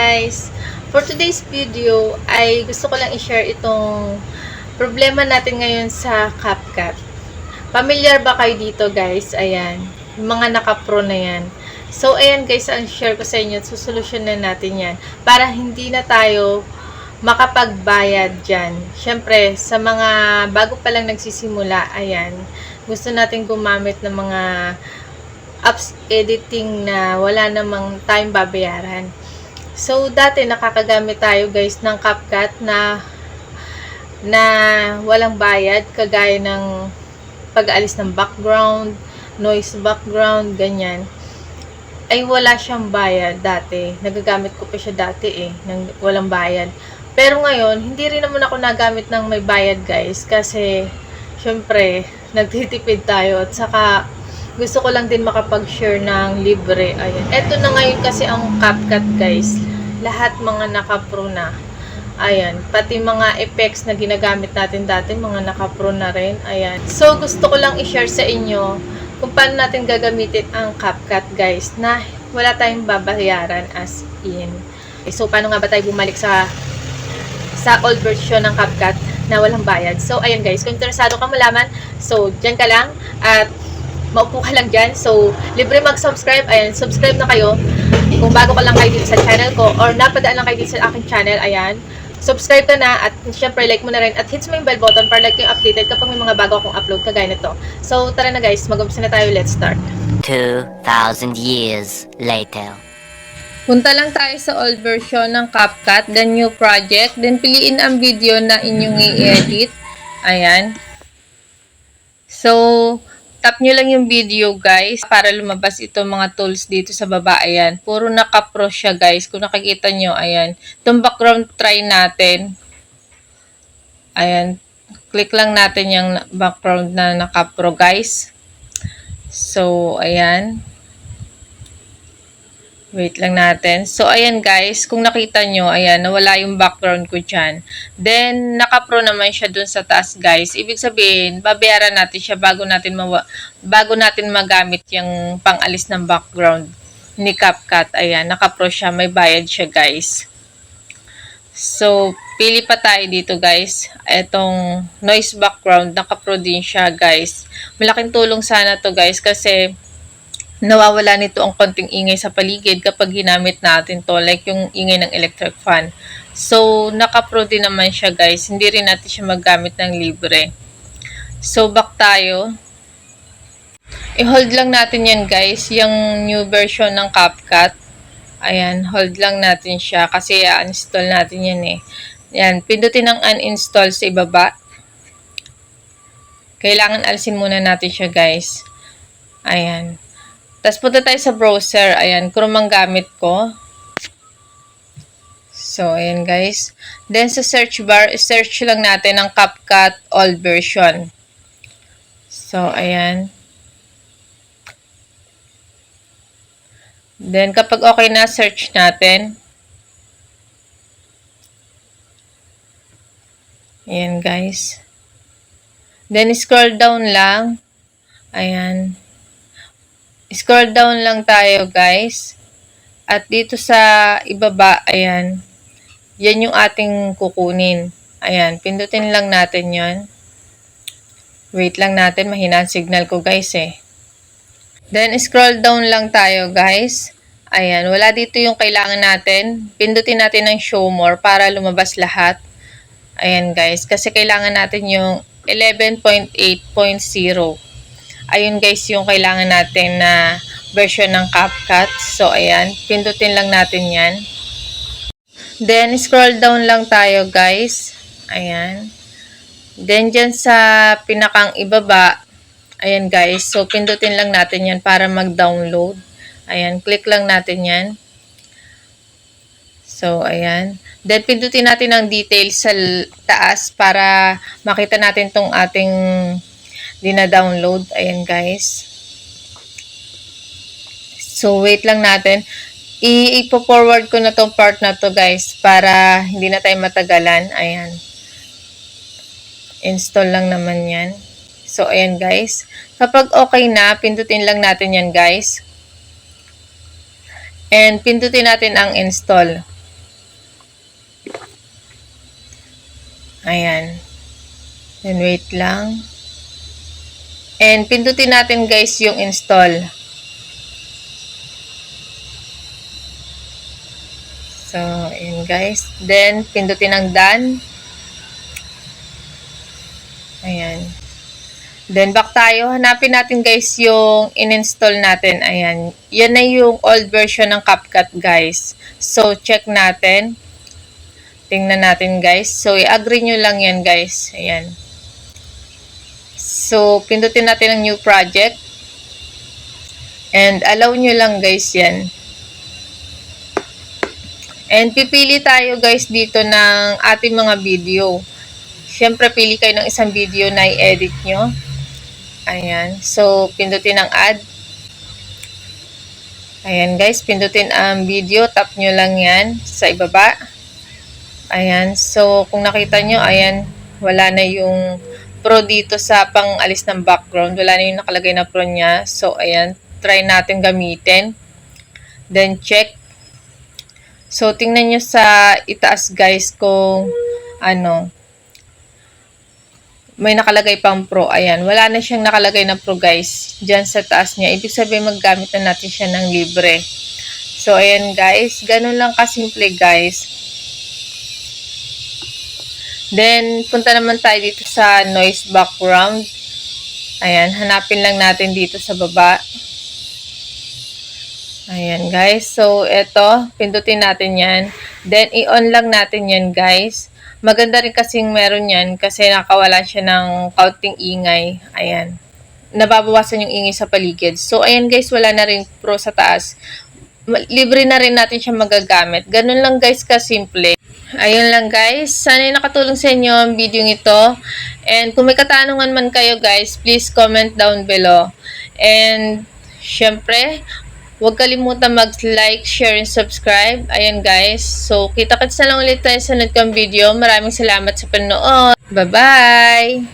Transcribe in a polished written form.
guys! For today's video ay gusto ko lang i-share itong problema natin ngayon sa CapCut. Familiar ba kayo dito guys? Ayan, yung mga naka-pro na yan. So ayan guys, ang share ko sa inyo, susolusyonan natin yan para hindi na tayo makapagbayad dyan. Syempre, sa mga bago pa lang nagsisimula, ayan, gusto natin gumamit ng mga apps editing na wala namang time babayaran. So, dati nakakagamit tayo guys ng CapCut na walang bayad, kagaya ng pag-aalis ng background, noise background, ganyan. Ay wala siyang bayad dati. Nagagamit ko pa siya dati ng walang bayad. Pero ngayon, hindi rin naman ako nagamit ng may bayad guys kasi syempre, nagtitipid tayo at saka gusto ko lang din makapag-share ng libre. Ayan. Ito na ngayon kasi ang CapCut guys. Lahat mga naka-pro na. Ayan. Pati mga effects na ginagamit natin dati, mga naka-pro na rin. Ayan. So, gusto ko lang i-share sa inyo kung paano natin gagamitin ang CapCut guys na wala tayong babayaran as in. So, paano nga ba tayo bumalik sa old version ng CapCut na walang bayad? So, ayan guys. Kung interesado ka malaman, so, dyan ka lang at maupo ka lang dyan. So, libre mag-subscribe. Ayan, subscribe na kayo. Kung bago ka lang kayo dito sa channel ko or napadaan lang kayo dito sa aking channel, ayan, subscribe ka na at syempre like mo na rin at hits mo yung bell button para like yung updated kapag may mga bago akong upload kagaya nito. So, tara na guys, mag-umpisa na tayo. Let's start. 2,000 years later. Punta lang tayo sa old version ng CapCut, then new project, then piliin ang video na inyong i-edit. Ayan. So, tap nyo lang yung video guys para lumabas itong mga tools dito sa baba. Ayan. Puro naka-pro siya guys. Kung nakikita nyo, ayan. Itong background try natin. Ayan. Click lang natin yung background na naka-pro guys. So, ayan. Wait lang natin. So, ayan guys, kung nakita nyo, ayan, nawala yung background ko dyan. Then, naka-pro naman siya dun sa taas guys. Ibig sabihin, babayaran natin siya bago natin magamit yung pang-alis ng background ni CapCut. Ayan, naka-pro siya, may bayad siya guys. So, pili pa tayo dito guys. Etong noise background, naka-pro din siya guys. Malaking tulong sana to guys kasi nawawala nito ang konting ingay sa paligid kapag ginamit natin to, like yung ingay ng electric fan. So, naka-pro din naman siya guys. Hindi rin natin siya maggamit ng libre. So, back tayo. I-hold lang natin yan guys, yung new version ng CapCut. Ayan, hold lang natin siya kasi i-install natin yan Ayan, pindutin ang uninstall sa ibaba. Kailangan alisin muna natin siya guys. Ayan. Tapos punta tayo sa browser. Ayan, Chrome ang gamit ko. So, ayan guys. Then sa search bar, search lang natin ang CapCut old version. So, ayan. Then kapag okay na, search natin. Ayan guys. Then scroll down lang. Ayan. Scroll down lang tayo guys. At dito sa ibaba, ayan. Yan yung ating kukunin. Ayan, pindutin lang natin yan. Wait lang natin, mahina ang signal ko guys Then scroll down lang tayo guys. Ayan, wala dito yung kailangan natin. Pindutin natin ng show more para lumabas lahat. Ayan guys, kasi kailangan natin yung 11.8.0. Ayun guys, yung kailangan natin na version ng CapCut. So, ayan. Pindutin lang natin yan. Then, scroll down lang tayo guys. Ayan. Then, dyan sa pinakang ibaba, ayan guys. So, pindutin lang natin yan para mag-download. Ayan. Click lang natin yan. So, ayan. Then, pindutin natin ang details sa taas para makita natin tong ating dina-download. Ayan guys. So, wait lang natin. I-forward ko na tong part na to guys para hindi na tayo matagalan. Ayan. Install lang naman yan. So, ayan guys. Kapag okay na, pindutin lang natin yan guys. And pindutin natin ang install. Ayan. Then wait lang. And pindutin natin guys yung install. So, ayan guys. Then pindutin ang done. Ayan. Then back tayo. Hanapin natin guys yung in-install natin. Ayan. Yan na yung old version ng CapCut guys. So, check natin. Tingnan natin guys. So, i-agree nyo lang yan guys. Ayan. So, pindutin natin ang new project. And allow nyo lang guys yan. And pipili tayo guys dito ng ating mga video. Siyempre, pili kayo ng isang video na i-edit nyo. Ayan. So, pindutin ang add. Ayan guys, pindutin ang video. Tap nyo lang yan sa ibaba. Ayan. So, kung nakita nyo, ayan, wala na yung pro dito sa pang-alis ng background. Wala na yung nakalagay na pro niya. So, ayan. Try natin gamitin. Then, check. So, tingnan nyo sa itaas guys kung ano, may nakalagay pang pro. Ayan. Wala na siyang nakalagay na pro guys. Diyan sa taas niya. Ibig sabihin maggamit na natin siya ng libre. So, ayan guys. Ganun lang kasimple guys. Then, punta naman tayo dito sa noise background. Ayan. Hanapin lang natin dito sa baba. Ayan guys. So, eto. Pindutin natin yan. Then, i-on lang natin yan guys. Maganda rin kasing meron yan kasi nakawala siya ng kaunting ingay. Ayan. Nababawasan yung ingay sa paligid. So, ayan guys, wala na rin pro sa taas. Libre na rin natin siya magagamit. Ganun lang guys kasimple. Ayun lang guys. Sana nakatulong sa inyo ang video ito. And kung may katanungan man kayo guys, please comment down below. And syempre, huwag kalimutan mag-like, share, and subscribe. Ayan guys. So, kita-kits na lang ulit tayo sa sunod kong video. Maraming salamat sa panonood. Bye-bye!